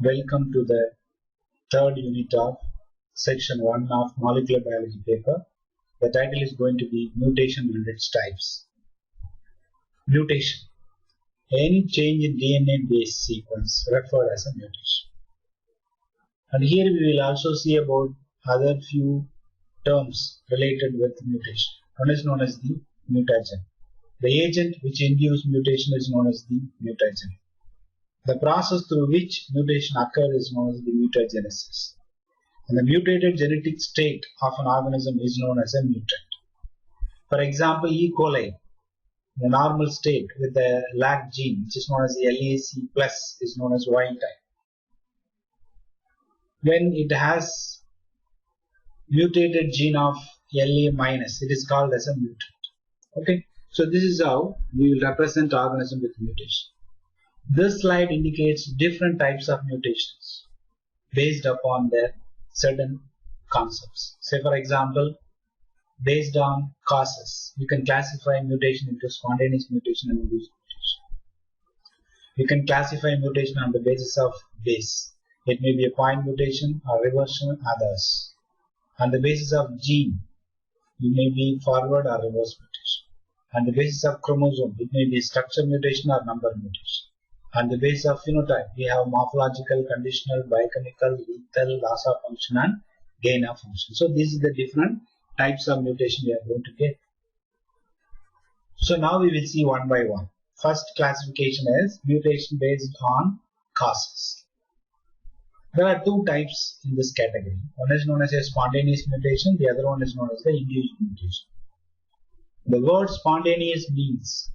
Welcome to the third unit of section 1 of molecular biology paper. The title is going to be Mutation and its types. Mutation. Any change in DNA base sequence referred as a mutation. And here we will also see about other few terms related with mutation. One is known as the mutagen. The agent which induces mutation is known as the mutagen. The process through which mutation occurs is known as the mutagenesis. And the mutated genetic state of an organism is known as a mutant. For example, E. coli, in a normal state with the lac gene, which is known as the LAC plus, is known as wild type. When it has mutated gene of LA minus, it is called as a mutant. Okay, so this is how we will represent organism with mutation. This slide indicates different types of mutations based upon their certain concepts. Say for example, based on causes, you can classify mutation into spontaneous mutation and induced mutation. You can classify mutation on the basis of base. It may be a point mutation or reversion, others. On the basis of gene, it may be forward or reverse mutation. On the basis of chromosome, it may be structure mutation or number mutation. On the basis of phenotype, we have morphological, conditional, biochemical, lethal, loss of function and gain of function. So these are the different types of mutation we are going to get. So now we will see one by one. First classification is mutation based on causes. There are two types in this category. One is known as a spontaneous mutation, the other one is known as the induced mutation. The word spontaneous means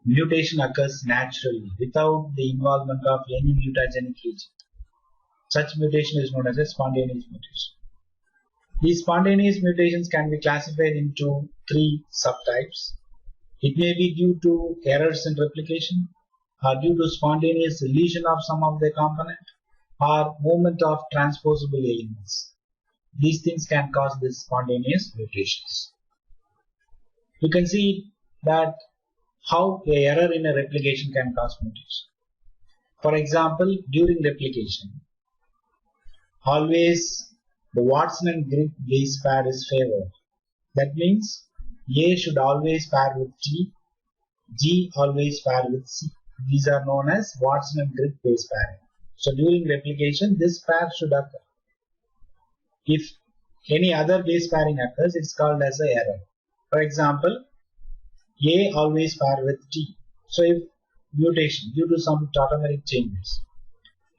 mutation occurs naturally without the involvement of any mutagenic agent. Such mutation is known as a spontaneous mutation. These spontaneous mutations can be classified into three subtypes. It may be due to errors in replication, or due to spontaneous deletion of some of the component, or movement of transposable elements. These things can cause these spontaneous mutations. You can see that how an error in a replication can cause mutation. For example, during replication, always the Watson and Crick base pair is favored. That means A should always pair with T, G always pair with C. These are known as Watson and Crick base pairing. So during replication, this pair should occur. If any other base pairing occurs, it's called as an error. For example, A always pair with T. So if mutation due to some tautomeric changes,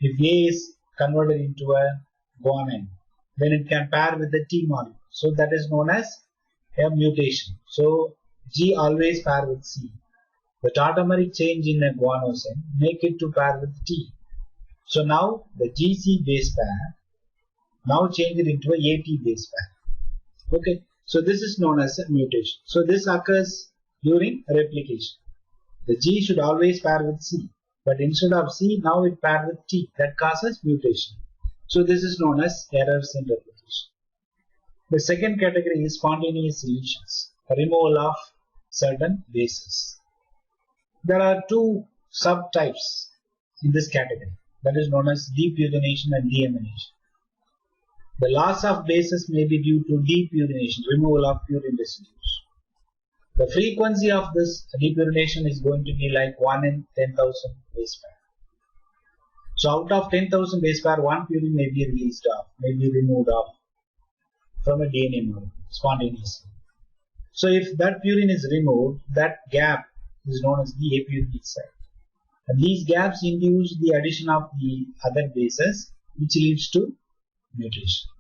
if A is converted into a guanine, then it can pair with the T molecule. So that is known as a mutation. So G always pair with C. The tautomeric change in a guanosine make it to pair with T. So now the GC base pair now change it into a AT base pair. Okay. So this is known as a mutation. So this occurs during replication. The G should always pair with C, but instead of C, now it pairs with T. That causes mutation. So this is known as errors in replication. The second category is spontaneous deletions, removal of certain bases. There are two subtypes in this category, that is known as depurination and deamination. The loss of bases may be due to depurination, removal of purine residues. The frequency of this depurination is going to be like 1 in 10,000 base pair. So out of 10,000 base pair, one purine may be released off, may be removed off from a DNA molecule spontaneously. So if that purine is removed, that gap is known as the apurine site. And these gaps induce the addition of the other bases, which leads to mutation.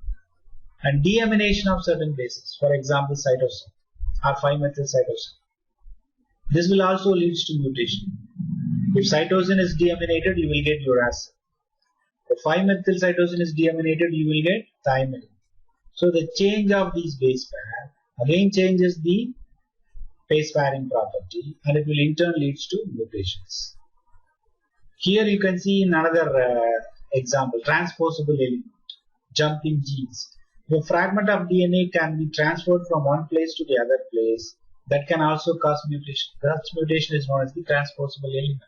And deamination of certain bases, for example cytosine or 5-methyl cytosine. This will also lead to mutation. If cytosine is deaminated, you will get uracil. If 5-methyl cytosine is deaminated, you will get thymidine. So the change of these base pair again changes the base pairing property, and it will in turn lead to mutations. Here you can see in another example, transposable element, jumping genes. The fragment of DNA can be transferred from one place to the other place. That can also cause mutation. Such mutation is known as the transposable element.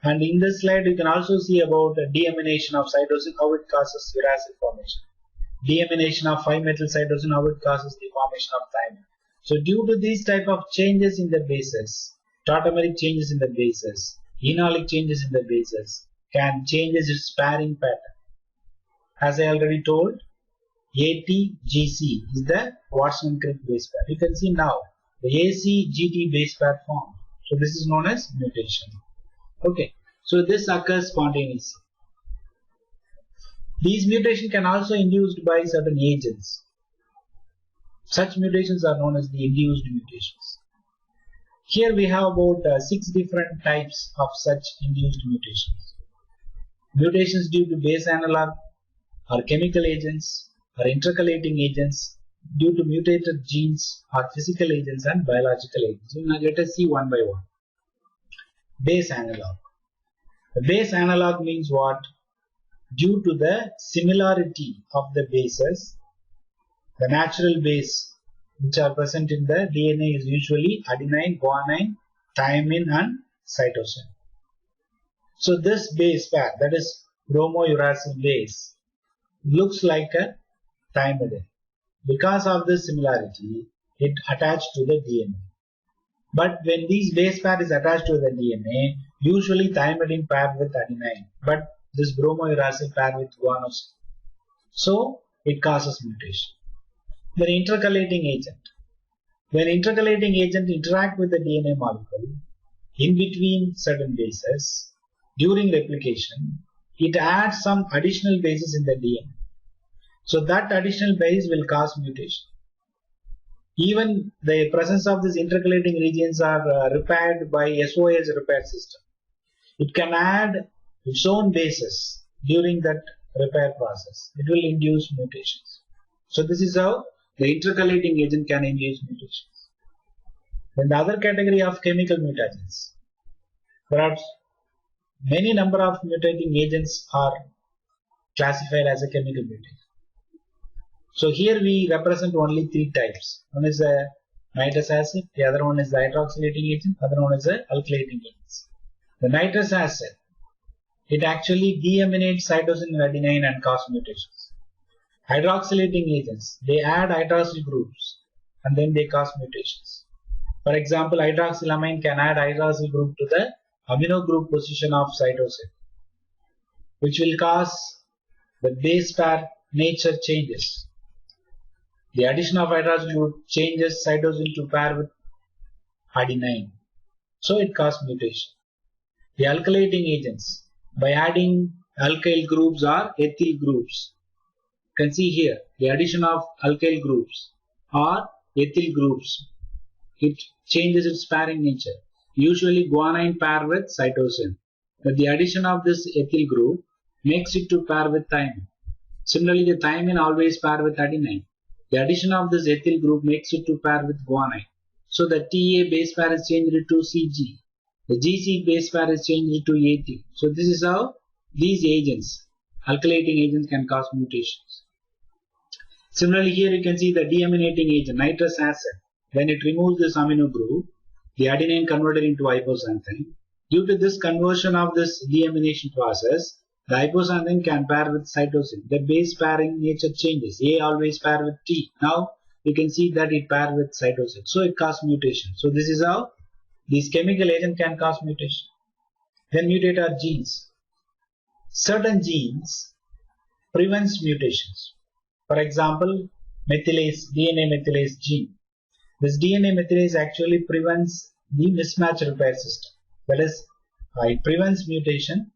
And in this slide, you can also see about deamination of cytosine, how it causes uracil formation. Deamination of 5-methyl cytosine, how it causes the formation of thymine. So due to these type of changes in the bases, tautomeric changes in the bases, enolic changes in the bases, can change its pairing pattern. As I already told, ATGC is the Watson-Crick base pair. You can see now the ACGT base pair formed. So this is known as mutation. Okay, so this occurs spontaneously. These mutations can also be induced by certain agents. Such mutations are known as the induced mutations. Here we have about 6 different types of such induced mutations. Mutations due to base analog, or chemical agents, or intercalating agents, due to mutated genes, or physical agents and biological agents. So now let us see one by one. Base analog. The base analog means what? Due to the similarity of the bases, the natural base which are present in the DNA is usually adenine, guanine, thymine and cytosine. So this base pair, that is bromouracil base, looks like a thymidine. Because of this similarity, it attached to the DNA. But when these base pair is attached to the DNA, usually thymidine paired with adenine, but this bromouracil paired with guanosine. So it causes mutation. Then intercalating agent. When intercalating agent interact with the DNA molecule in between certain bases during replication, it adds some additional bases in the DNA. So that additional base will cause mutation. Even the presence of these intercalating regions are repaired by SOS repair system. It can add its own bases during that repair process. It will induce mutations. So this is how the intercalating agent can induce mutations. Then the other category of chemical mutagens. Perhaps many number of mutating agents are classified as a chemical mutation. So here we represent only 3 types. One is the nitrous acid, the other one is the hydroxylating agent, the other one is the alkylating agents. The nitrous acid, it actually deaminates cytosine and adenine and cause mutations. Hydroxylating agents, they add hydroxyl groups and then they cause mutations. For example, hydroxylamine can add hydroxyl group to the amino group position of cytosine, which will cause the base pair nature changes. The addition of hydroxyl group changes cytosine to pair with adenine. So it causes mutation. The alkylating agents, by adding alkyl groups or ethyl groups, you can see here the addition of alkyl groups or ethyl groups, it changes its pairing nature. Usually guanine pair with cytosine, but the addition of this ethyl group makes it to pair with thymine. Similarly, the thymine always pair with adenine. The addition of this ethyl group makes it to pair with guanine. So the TA base pair is changed to CG. The GC base pair is changed to AT. So this is how these agents, alkylating agents, can cause mutations. Similarly, here you can see the deaminating agent, nitrous acid. When it removes this amino group, the adenine converted into hypoxanthine. Due to this conversion of this deamination process, the hypoxanthine can pair with cytosine. The base pairing nature changes. A always pair with T. Now you can see that it pair with cytosine. So it causes mutation. So this is how these chemical agents can cause mutation. Then mutate our genes. Certain genes prevents mutations. For example, methylase, DNA methylase gene. This DNA methylase actually prevents the mismatch repair system. That is, it prevents mutation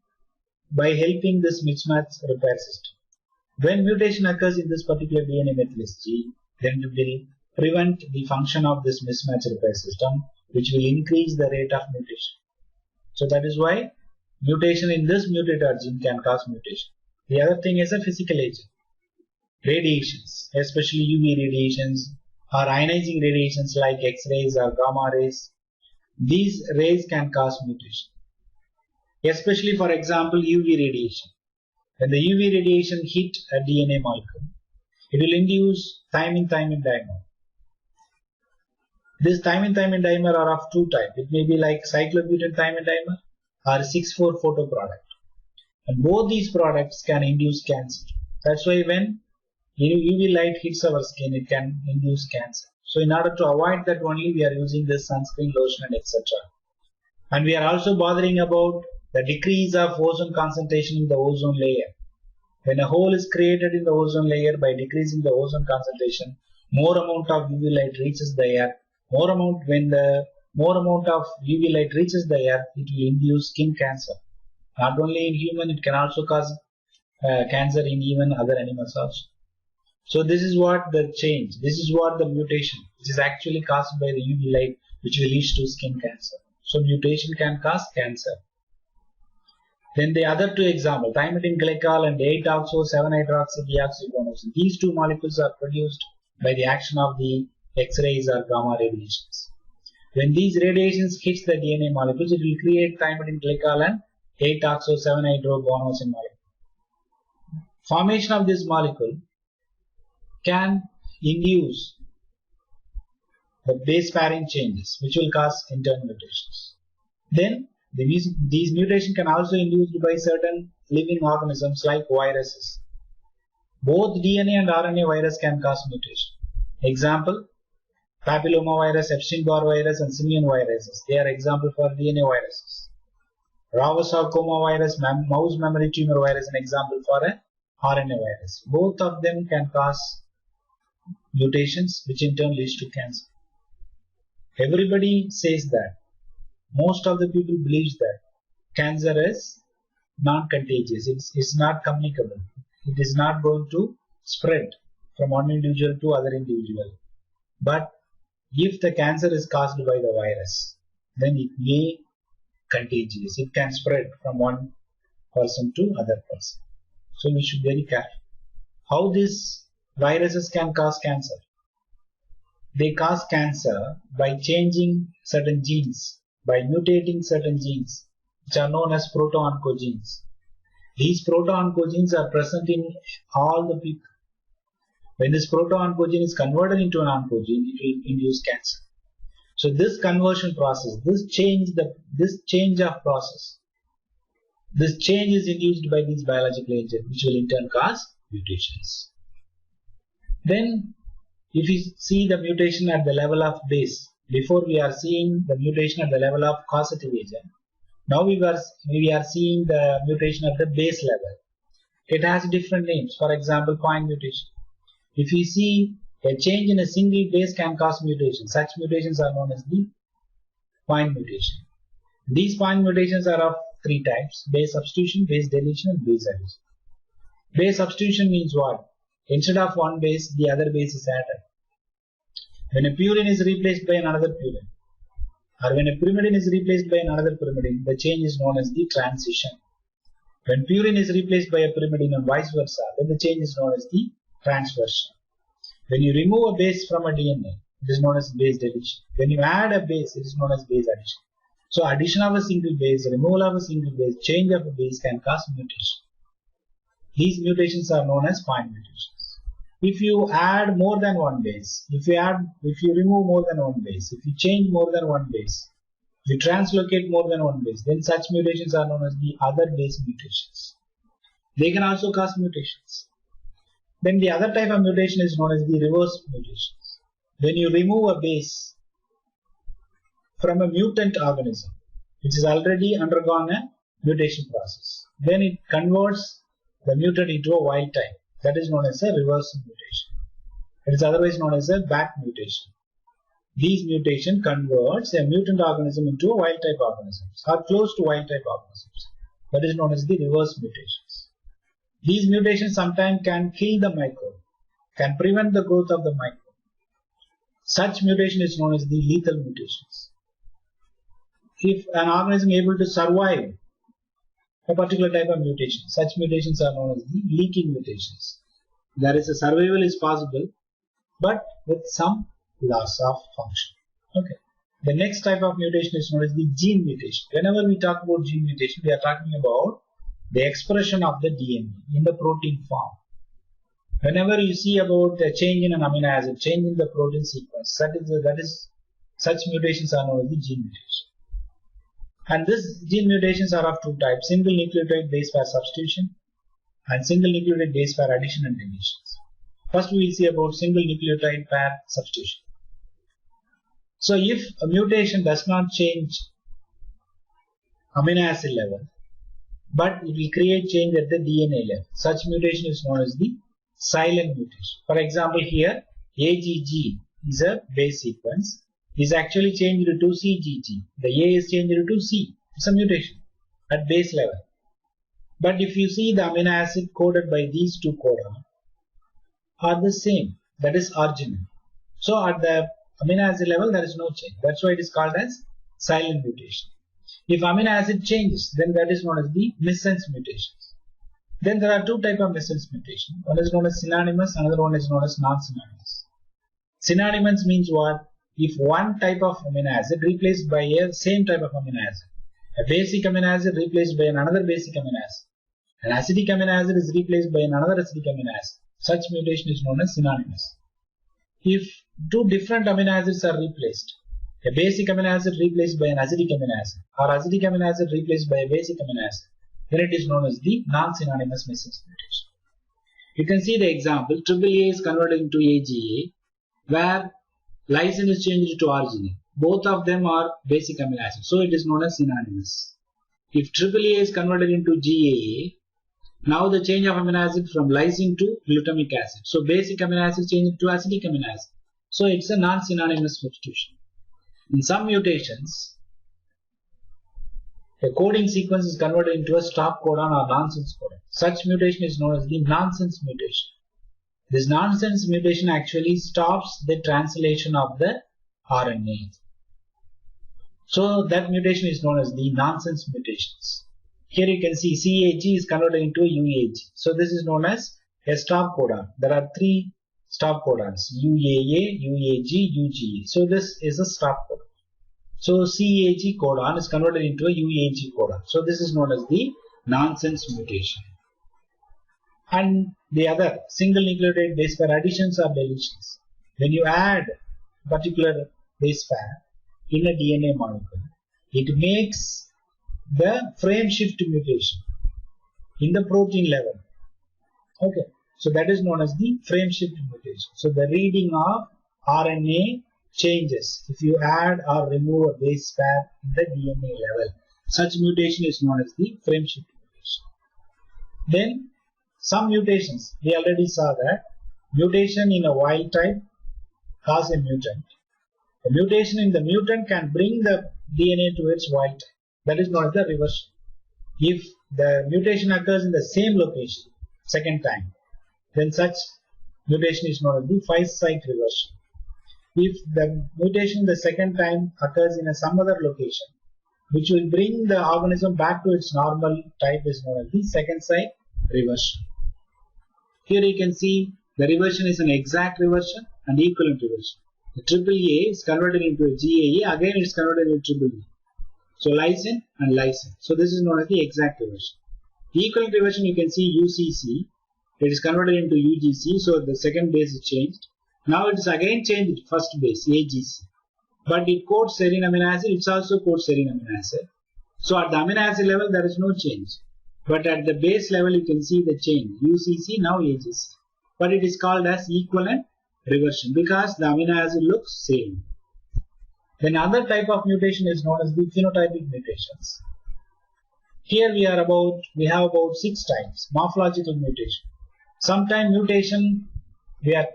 by helping this mismatch repair system. When mutation occurs in this particular DNA methylase gene, then it will prevent the function of this mismatch repair system, which will increase the rate of mutation. So that is why mutation in this mutator gene can cause mutation. The other thing is a physical agent. Radiations, especially UV radiations or ionizing radiations like X-rays or gamma rays, these rays can cause mutation. Especially, for example, UV radiation. When the UV radiation hit a DNA molecule, it will induce thymine-thymine dimer. This thymine-thymine dimer are of 2 types. It may be like cyclobutane-thymine dimer or 6,4 photo product. And both these products can induce cancer. That's why when UV light hits our skin, it can induce cancer. So in order to avoid that only, we are using this sunscreen, lotion and etc. And we are also bothering about the decrease of ozone concentration in the ozone layer. When a hole is created in the ozone layer by decreasing the ozone concentration, more amount of UV light reaches the air. When the more amount of UV light reaches the air, it will induce skin cancer. Not only in human, it can also cause cancer in even other animals also. So this is what the change, this is what the mutation, which is actually caused by the UV light, which will lead to skin cancer. So mutation can cause cancer. Then the other two examples, thymidine glycol and 8-oxo-7-hydroxydeoxyguanosine. These two molecules are produced by the action of the X-rays or gamma radiations. When these radiations hit the DNA molecules, it will create thymidine glycol and 8-oxo-7-hydroguanosine molecule. Formation of this molecule can induce the base pairing changes, which will cause internal mutations. Then these mutations can also be induced by certain living organisms like viruses. Both DNA and RNA virus can cause mutation. Example, papillomavirus, Epstein-Barr virus and simian viruses. They are example for DNA viruses. Ravasarcoma virus, mouse memory tumor virus, an example for a RNA virus. Both of them can cause mutations, which in turn leads to cancer. Everybody says that. Most of the people believes that cancer is non-contagious. It's not communicable. It is not going to spread from one individual to other individual. But if the cancer is caused by the virus, then it may contagious. It can spread from one person to other person. So we should be very careful. How these viruses can cause cancer? They cause cancer by changing certain genes, by mutating certain genes, which are known as proto-oncogenes. These proto-oncogenes are present in all the people. When this proto-oncogene is converted into an oncogene, it will induce cancer. So this conversion process, this change of process, this change is induced by these biological agents, which will in turn cause mutations. Then, if we see the mutation at the level of base, before we are seeing the mutation at the level of causative agent, now we are seeing the mutation at the base level. It has different names. For example, point mutation. If we see a change in a single base can cause mutation, such mutations are known as the point mutation. These point mutations are of three types: base substitution, base deletion, and base addition. Base substitution means what? Instead of one base, the other base is added. When a purine is replaced by another purine, or when a pyrimidine is replaced by another pyrimidine, the change is known as the transition. When purine is replaced by a pyrimidine and vice versa, then the change is known as the transversion. When you remove a base from a DNA, it is known as base deletion. When you add a base, it is known as base addition. So addition of a single base, removal of a single base, change of a base can cause mutation. These mutations are known as point mutations. If you add more than one base, if you remove more than one base, if you change more than one base, if you translocate more than one base, then such mutations are known as the other base mutations. They can also cause mutations. Then the other type of mutation is known as the reverse mutations. When you remove a base from a mutant organism, which has already undergone a mutation process, then it converts the mutant into a wild type. That is known as a reverse mutation. It is otherwise known as a back mutation. These mutation converts a mutant organism into a wild type organism or close to wild type organisms. That is known as the reverse mutations. These mutations sometimes can kill the microbe, can prevent the growth of the microbe. Such mutation is known as the lethal mutations. If an organism is able to survive a particular type of mutation, such mutations are known as the leaking mutations. There is a survival is possible, but with some loss of function. Okay. The next type of mutation is known as the gene mutation. Whenever we talk about gene mutation, we are talking about the expression of the DNA in the protein form. Whenever you see about the change in an amino acid, change in the protein sequence, such mutations are known as the gene mutation. And these gene mutations are of two types: single nucleotide base pair substitution and single nucleotide base pair addition and deletions. First, we will see about single nucleotide pair substitution. So, if a mutation does not change amino acid level, but it will create change at the DNA level, such mutation is known as the silent mutation. For example, here AGG is a base sequence, is actually changed to CGG. The A is changed to C. It's a mutation at base level. But if you see the amino acid coded by these two codons are the same, that is arginine. So at the amino acid level there is no change. That's why it is called as silent mutation. If amino acid changes, then that is known as the missense mutations. Then there are two types of missense mutation. One is known as synonymous, another one is known as non-synonymous. Synonymous means what? If one type of amino acid replaced by a same type of amino acid, a basic amino acid replaced by another basic amino acid, an acidic amino acid is replaced by another acidic amino acid, such mutation is known as synonymous. If two different amino acids are replaced, a basic amino acid replaced by an acidic amino acid, or acidic amino acid replaced by a basic amino acid, then it is known as the non-synonymous missense mutation. You can see the example: AAA is converted into AGA, where lysine is changed to arginine. Both of them are basic amino acids, so it is known as synonymous. If AAA is converted into GAA, now the change of amino acid from lysine to glutamic acid. So basic amino acid changed to acidic amino acid. So it's a non-synonymous substitution. In some mutations, a coding sequence is converted into a stop codon or nonsense codon. Such mutation is known as the nonsense mutation. This nonsense mutation actually stops the translation of the RNA. So that mutation is known as the nonsense mutations. Here you can see CAG is converted into UAG. So this is known as a stop codon. There are three stop codons: UAA, UAG, UGA. So this is a stop codon. So CAG codon is converted into a UAG codon. So this is known as the nonsense mutation. And the other single nucleotide base pair additions or deletions. When you add a particular base pair in a DNA molecule, it makes the frame shift mutation in the protein level. Okay, so that is known as the frame shift mutation. So the reading of RNA changes if you add or remove a base pair in the DNA level. Such mutation is known as the frame shift mutation. Then some mutations, we already saw that mutation in a wild type cause a mutant. A mutation in the mutant can bring the DNA to its wild type. That is known as the reversion. If the mutation occurs in the same location second time, then such mutation is known as the 5-site reversion. If the mutation the second time occurs in some other location, which will bring the organism back to its normal type, is known as the second site reversion. Here you can see the reversion is an exact reversion and equivalent reversion. The AAA is converted into a GAA, again it is converted into AAA. So lysine and lysine. So this is known as the exact reversion. The equivalent reversion, you can see UCC. It is converted into UGC, so the second base is changed. Now it is again changed first base, AGC. But it codes serine amino acid, it also codes serine amino acid. So at the amino acid level there is no change. But at the base level you can see the change. UCC, now AGC. But it is called as equivalent reversion because the amino acid looks same. Then another type of mutation is known as the phenotypic mutations. Here we have about 6 types. Morphological mutation. Sometimes mutation we are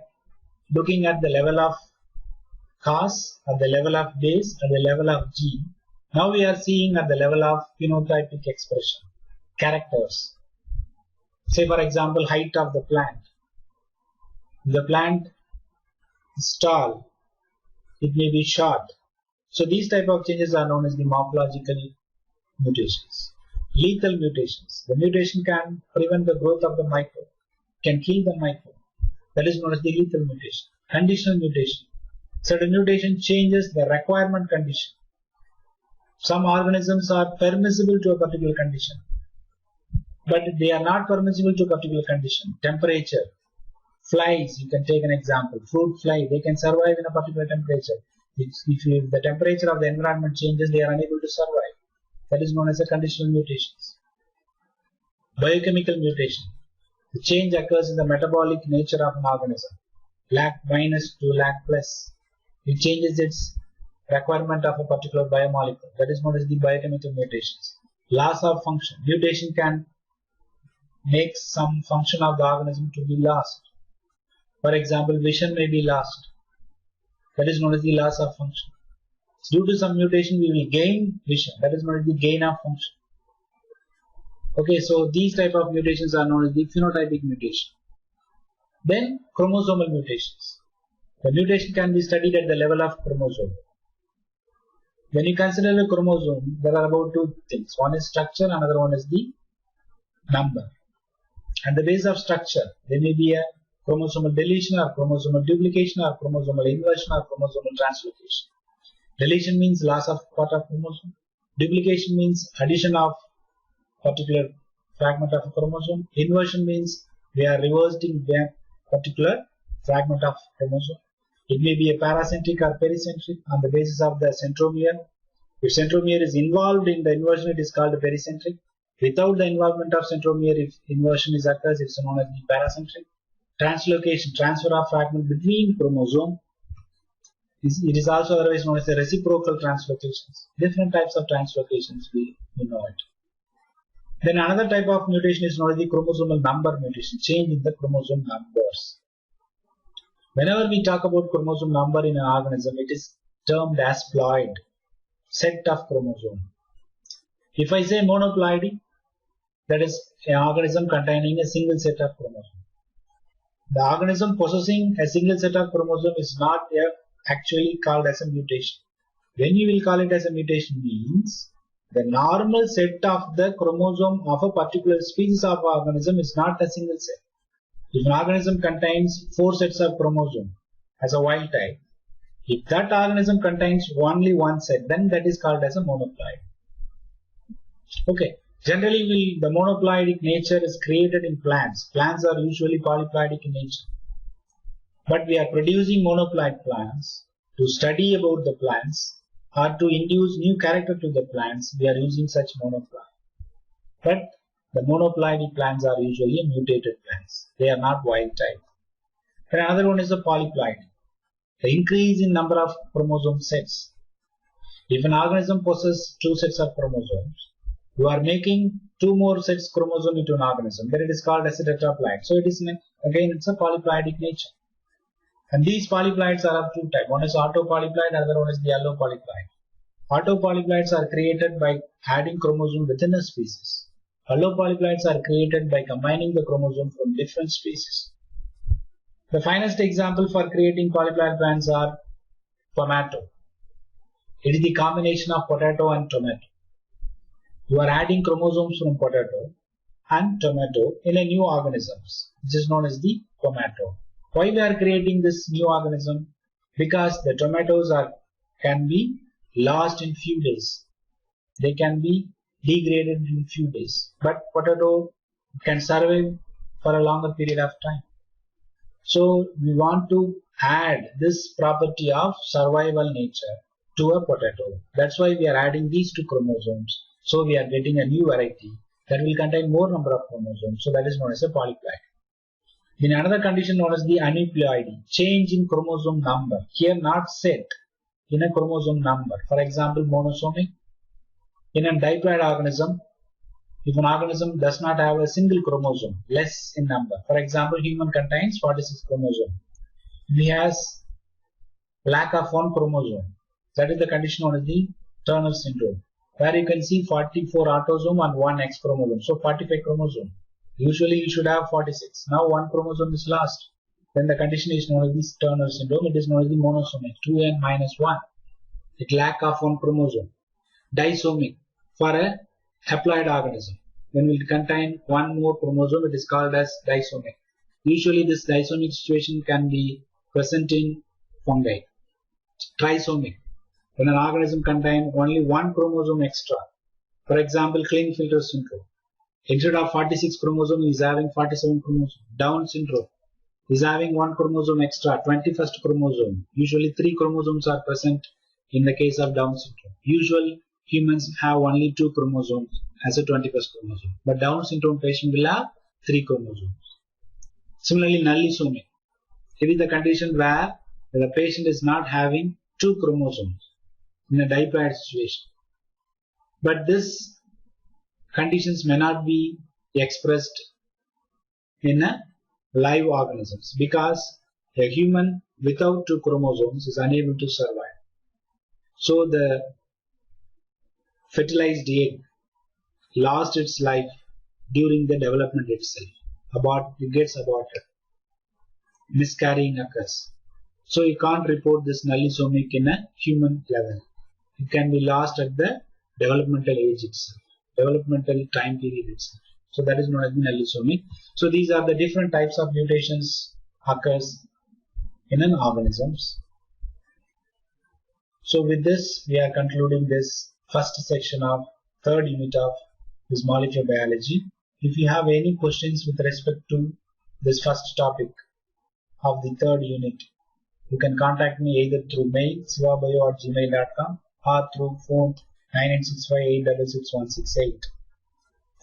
looking at the level of cause, at the level of base, at the level of gene. Now we are seeing at the level of phenotypic expression, characters. Say for example, height of the plant. The plant is tall, it may be short. So these type of changes are known as the morphological mutations. Lethal mutations. The mutation can prevent the growth of the microbe, can kill the microbe. That is known as the lethal mutation. Conditional mutation. Certain mutation changes the requirement condition. Some organisms are permissible to a particular condition, but they are not permissible to a particular condition. Temperature. Flies, you can take an example. Fruit fly, they can survive in a particular temperature. If the temperature of the environment changes, they are unable to survive. That is known as a conditional mutations. Biochemical mutation. The change occurs in the metabolic nature of an organism. Lac minus to lac plus. It changes its requirement of a particular biomolecule. That is known as the biochemical mutations. Loss of function. Mutation can make some function of the organism to be lost. For example, vision may be lost. That is known as the loss of function. Due to some mutation, we will gain vision. That is known as the gain of function. Okay, so these type of mutations are known as the phenotypic mutation. Then chromosomal mutations. The mutation can be studied at the level of chromosome. When you consider the chromosome, there are about two things. One is structure, another one is the number. At the base of structure, there may be a chromosomal deletion or chromosomal duplication or chromosomal inversion or chromosomal translocation. Deletion means loss of part of chromosome. Duplication means addition of particular fragment of a chromosome. Inversion means we are reversing a particular fragment of chromosome. It may be a paracentric or pericentric on the basis of the centromere. If centromere is involved in the inversion, it is called a pericentric. Without the involvement of centromere, if inversion is occurs, it is known as the paracentric. Translocation, transfer of fragment between chromosome. It is also otherwise known as the reciprocal translocations. Different types of translocations, we know it. Then another type of mutation is known as the chromosomal number mutation, change in the chromosome numbers. Whenever we talk about chromosome number in an organism, it is termed as ploid, set of chromosome. If I say monoploidy, that is an organism containing a single set of chromosome. The organism possessing a single set of chromosome is not actually called as a mutation. When you will call it as a mutation means the normal set of the chromosome of a particular species of organism is not a single set. If an organism contains 4 sets of chromosome as a wild type, if that organism contains only one set, then that is called as a monoploid. Okay. Generally, the monoploidic nature is created in plants. Plants are usually polyploidic in nature. But we are producing monoploid plants to study about the plants or to induce new character to the plants. We are using such monoploid. But the monoploidic plants are usually mutated plants. They are not wild type. And another one is the polyploid. The increase in number of chromosome sets. If an organism possesses 2 sets of chromosomes, you are making 2 more sets chromosome into an organism. Then it is called as a tetraploid. So it is again it's a polyploidic nature. And these polyploids are of 2 types. One is autopolyploid, another one is the allopolyploid. Autopolyploids are created by adding chromosome within a species. Allopolyploids are created by combining the chromosome from different species. The finest example for creating polyploid plants are tomato. It is the combination of potato and tomato. You are adding chromosomes from potato and tomato in a new organism, which is known as the tomato. Why we are creating this new organism? Because the tomatoes can be lost in few days. They can be degraded in few days. But potato can survive for a longer period of time. So we want to add this property of survival nature to a potato. That's why we are adding these 2 chromosomes. So we are getting a new variety that will contain more number of chromosomes. So that is known as a polyploid. In another condition known as the aneuploidy, change in chromosome number. Here not set in a chromosome number. For example, monosomic. In a diploid organism, if an organism does not have a single chromosome, less in number. For example, human contains 46 chromosomes. If he has lack of 1 chromosome, that is the condition known as the Turner syndrome, where you can see 44 autosome and 1 X chromosome. So 45 chromosome. Usually you should have 46. Now 1 chromosome is lost. Then the condition is known as the Turner syndrome. It is known as the monosomic, 2n minus 1. It lack of 1 chromosome. Disomic, for a haploid organism. When it contain 1 more chromosome, it is called as disomic. Usually this disomic situation can be present in fungi. Trisomic, when an organism contains only 1 chromosome extra. For example, Klinefelter syndrome. Instead of 46 chromosome, he is having 47 chromosome. Down syndrome is having 1 chromosome extra, 21st chromosome. Usually 3 chromosomes are present in the case of Down syndrome. Usually humans have only 2 chromosomes as a 21st chromosome, but Down syndrome patient will have 3 chromosomes. Similarly, nullisomy. It is the condition where the patient is not having 2 chromosomes in a diploid situation. But this conditions may not be expressed in a live organisms because a human without 2 chromosomes is unable to survive. So the fertilized egg lost its life during the development itself. It gets aborted. Miscarrying occurs. So you can't report this nullisomic in a human level. It can be lost at the developmental age itself, developmental time period itself. So that is known as the nullisomic. So these are the different types of mutations occurs in an organisms. So with this, we are concluding this first section of third unit of this molecular biology. If you have any questions with respect to this first topic of the third unit, you can contact me either through mail sivabio@gmail.com or through phone 9865866168.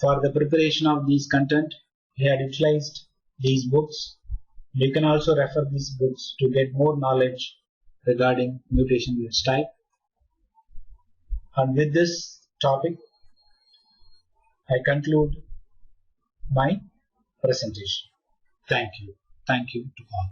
For the preparation of these content, we had utilized these books. You can also refer these books to get more knowledge regarding mutation in its type. And with this topic, I conclude my presentation. Thank you. Thank you to all.